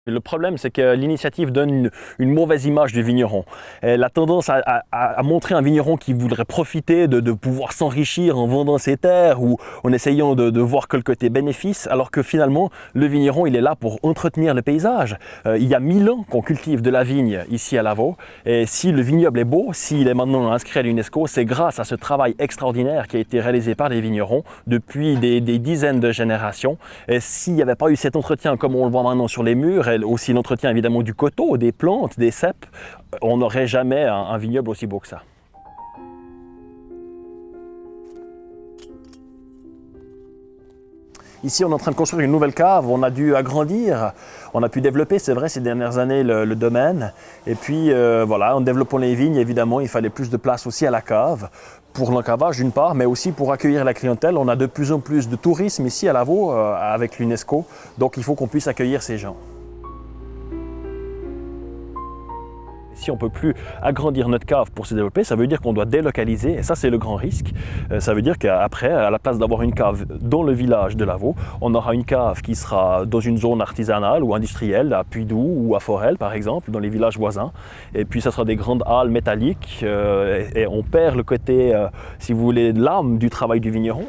Le problème, c'est que l'initiative donne une mauvaise image du vigneron. Elle a tendance à montrer un vigneron qui voudrait profiter de pouvoir s'enrichir en vendant ses terres ou en essayant de voir que le côté bénéfice, alors que finalement, le vigneron, il est là pour entretenir le paysage. Il y a 1000 ans qu'on cultive de la vigne ici à Lavaux. Et si le vignoble est beau, s'il est maintenant inscrit à l'UNESCO, c'est grâce à ce travail extraordinaire qui a été réalisé par les vignerons depuis des dizaines de générations. Et s'il n'y avait pas eu cet entretien comme on le voit maintenant sur les murs, aussi l'entretien évidemment du coteau, des plantes, des ceps, on n'aurait jamais un vignoble aussi beau que ça. Ici, on est en train de construire une nouvelle cave, on a dû agrandir, on a pu développer, c'est vrai, ces dernières années, le domaine. Et puis, voilà, en développant les vignes, évidemment, il fallait plus de place aussi à la cave, pour l'encavage d'une part, mais aussi pour accueillir la clientèle. On a de plus en plus de tourisme ici à Lavaux, avec l'UNESCO, donc il faut qu'on puisse accueillir ces gens. Si on ne peut plus agrandir notre cave pour se développer, ça veut dire qu'on doit délocaliser, et ça c'est le grand risque. Ça veut dire qu'après, à la place d'avoir une cave dans le village de Lavaux, on aura une cave qui sera dans une zone artisanale ou industrielle, à Puydoux ou à Forel par exemple, dans les villages voisins. Et puis ça sera des grandes halles métalliques, et on perd le côté, si vous voulez, l'âme du travail du vigneron.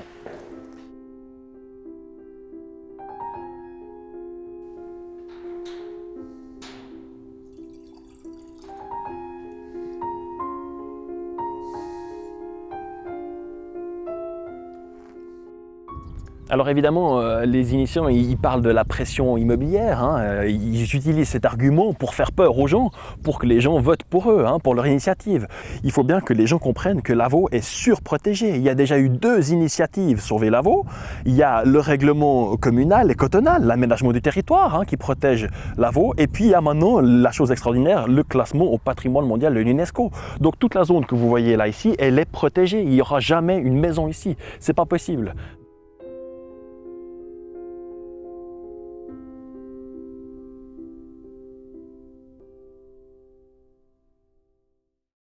Alors évidemment, les initiants, ils parlent de la pression immobilière, hein. Ils utilisent cet argument pour faire peur aux gens, pour que les gens votent pour eux, hein, pour leur initiative. Il faut bien que les gens comprennent que Lavaux est surprotégé. Il y a déjà eu 2 initiatives Sauver Lavaux. Il y a le règlement communal et cotonal, l'aménagement du territoire, hein, qui protège Lavaux. Et puis il y a maintenant la chose extraordinaire, le classement au patrimoine mondial de l'UNESCO. Donc toute la zone que vous voyez là ici, elle est protégée. Il n'y aura jamais une maison ici. C'est pas possible.